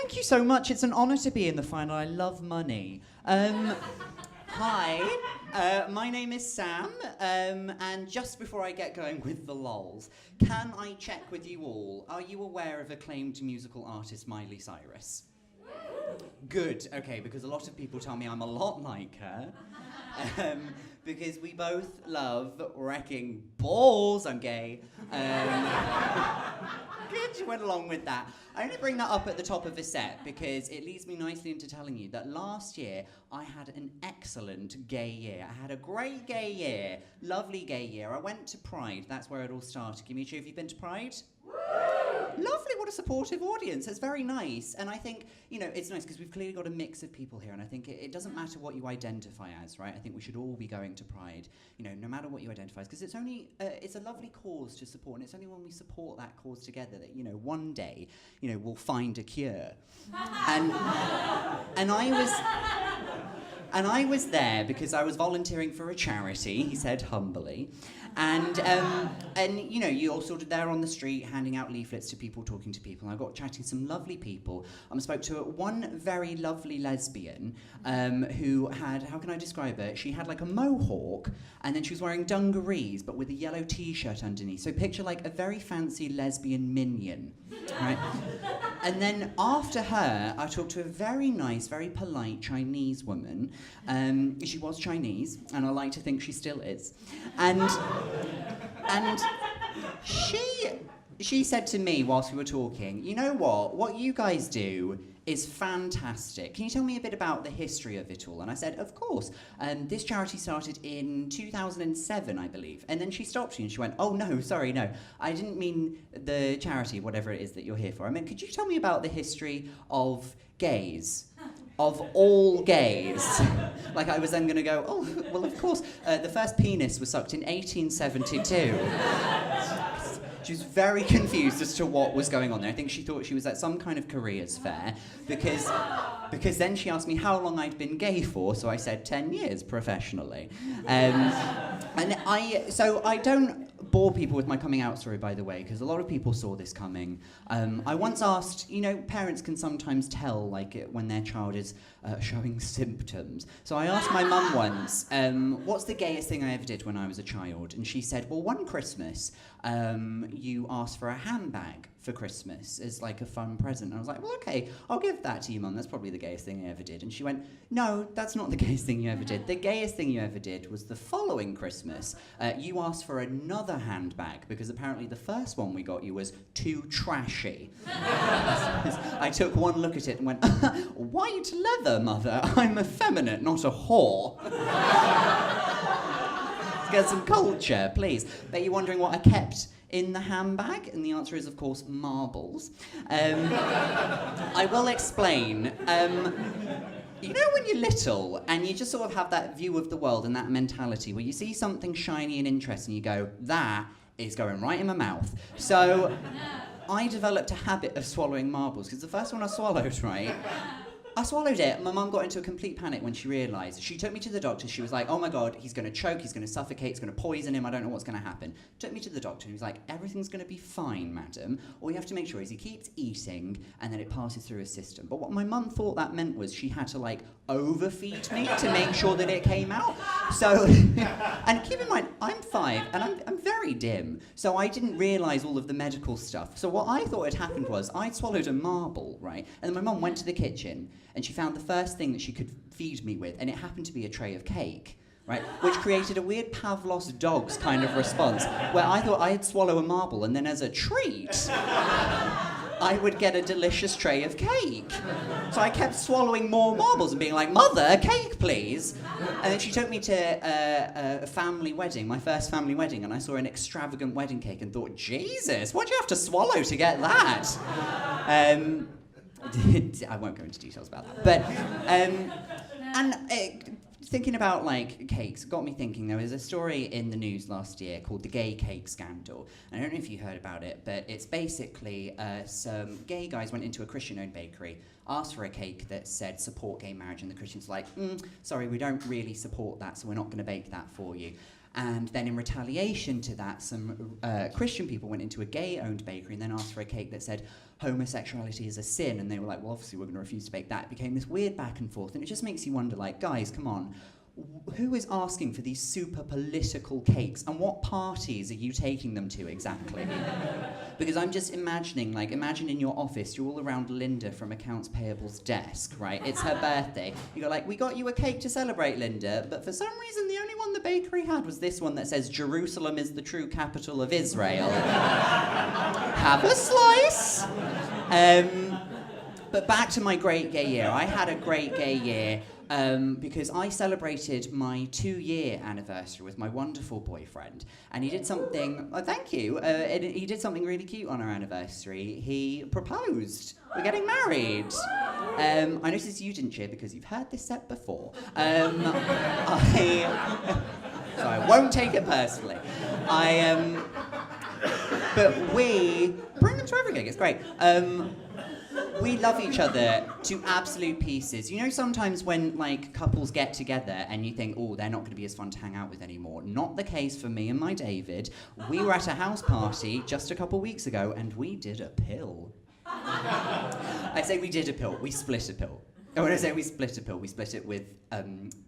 Thank you so much. It's an honour to be in the final. I love money. Hi, my name is Sam, and just before I get going with the lols, can I check with you all? Are you aware of acclaimed musical artist Miley Cyrus? Good, okay, because a lot of people tell me I'm a lot like her. Because we both love wrecking balls. I'm gay. Good, you went along with that. I only bring that up at the top of the set because it leads me nicely into telling you that last year I had an excellent gay year. I had a great gay year, lovely gay year. I went to Pride, that's where it all started. Dimitri, have you been to Pride? Lovely, what a supportive audience. It's very nice. And I think, you know, it's nice because we've clearly got a mix of people here. And I think it doesn't matter what you identify as, right? I think we should all be going to Pride, you know, no matter what you identify as. Because it's only, it's a lovely cause to support. And it's only when we support that cause together that, you know, one day, you know, we'll find a cure. And I was there because I was volunteering for a charity, he said humbly. And you know, you're all sort of there on the street, handing out leaflets to people, talking to people. And I got chatting to some lovely people. I spoke to one very lovely lesbian who had, how can I describe her? She had like a mohawk, and then she was wearing dungarees, but with a yellow t-shirt underneath. So picture like a very fancy lesbian minion, right? And then after her, I talked to a very nice, very polite Chinese woman. She was Chinese, and I like to think she still is. And she said to me whilst we were talking, you know what you guys do is fantastic. Can you tell me a bit about the history of it all? And I said, of course. This charity started in 2007, I believe. And then she stopped me and she went, oh no, sorry, no. I didn't mean the charity, whatever it is that you're here for. I mean, could you tell me about the history of gays? Of all gays. Like I was then gonna go, oh, well of course, the first penis was sucked in 1872. She was very confused as to what was going on there. I think she thought she was at some kind of careers fair because then she asked me how long I'd been gay for, so I said 10 years professionally. And I don't bore people with my coming out story, by the way, because a lot of people saw this coming. I once asked, you know, parents can sometimes tell like when their child is showing symptoms. So I asked my mum once, what's the gayest thing I ever did when I was a child? And she said, well, one Christmas, you asked for a handbag for Christmas as like a fun present. And I was like, well, okay, I'll give that to you, Mum. That's probably the gayest thing I ever did. And she went, no, that's not the gayest thing you ever did. The gayest thing you ever did was the following Christmas. You asked for another handbag because apparently the first one we got you was too trashy. I took one look at it and went, white leather, Mother. I'm effeminate, not a whore. Let's get some culture, please. Bet you're wondering what I kept in the handbag, and the answer is, of course, marbles. I will explain. You know when you're little and you just sort of have that view of the world and that mentality where you see something shiny and interesting, you go, that is going right in my mouth. So I developed a habit of swallowing marbles, because the first one I swallowed, right? I swallowed it. My mum got into a complete panic when she realised. She took me to the doctor. She was like, oh my God, he's going to choke, he's going to suffocate, he's going to poison him, I don't know what's going to happen. Took me to the doctor and he was like, everything's going to be fine, madam. All you have to make sure is he keeps eating and then it passes through his system. But what my mum thought that meant was she had to like overfeed me to make sure that it came out. So, and keep in mind, I'm 5 and I'm very dim. So I didn't realise all of the medical stuff. So what I thought had happened was I'd swallowed a marble, right? And then my mum went to the kitchen and she found the first thing that she could feed me with, and it happened to be a tray of cake, right? Which created a weird Pavlov's dogs kind of response, where I thought I'd swallow a marble, and then as a treat, I would get a delicious tray of cake. So I kept swallowing more marbles and being like, Mother, cake, please. And then she took me to a family wedding, my first family wedding, and I saw an extravagant wedding cake and thought, Jesus, what do you have to swallow to get that? I won't go into details about that, but thinking about like cakes got me thinking. There was a story in the news last year called the gay cake scandal. And I don't know if you heard about it, but it's basically some gay guys went into a Christian-owned bakery, asked for a cake that said support gay marriage, and the Christians were like, sorry, we don't really support that, so we're not going to bake that for you. And then in retaliation to that, some Christian people went into a gay-owned bakery and then asked for a cake that said homosexuality is a sin, and they were like, well, obviously we're going to refuse to bake that. It became this weird back and forth, and it just makes you wonder, like, guys, come on. Who is asking for these super political cakes, and what parties are you taking them to exactly? Because I'm just imagining, like, imagine in your office, you're all around Linda from Accounts Payable's desk, right? It's her birthday. You go like, we got you a cake to celebrate, Linda, but for some reason the only one the bakery had was this one that says, Jerusalem is the true capital of Israel. Have a slice. But back to my great gay year. I had a great gay year. Because I celebrated my 2-year anniversary with my wonderful boyfriend, and he did something, thank you, he did something really cute on our anniversary. He proposed. We're getting married. I noticed you didn't cheer because you've heard this set before. So I won't take it personally. But we, bring them to every gig, it's great. We love each other to absolute pieces. You know, sometimes when, like, couples get together and you think, oh, they're not going to be as fun to hang out with anymore. Not the case for me and my David. We were at a house party just a couple weeks ago and we did a pill. I say we did a pill. We split a pill. And when I say we split a pill, we split it with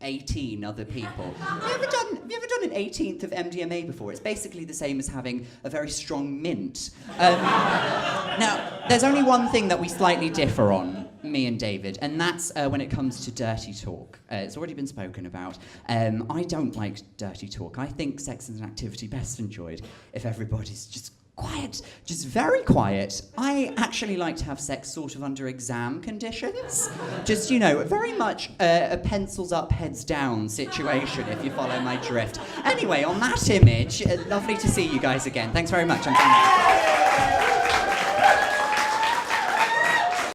18 other people. Have you ever done an 18th of MDMA before? It's basically the same as having a very strong mint. Now, there's only one thing that we slightly differ on, me and David, and that's when it comes to dirty talk. It's already been spoken about. I don't like dirty talk. I think sex is an activity best enjoyed if everybody's just quiet, just very quiet. I actually like to have sex sort of under exam conditions. Just, you know, very much a pencils up, heads down situation, if you follow my drift. Anyway, on that image, lovely to see you guys again. Thanks very much. I'm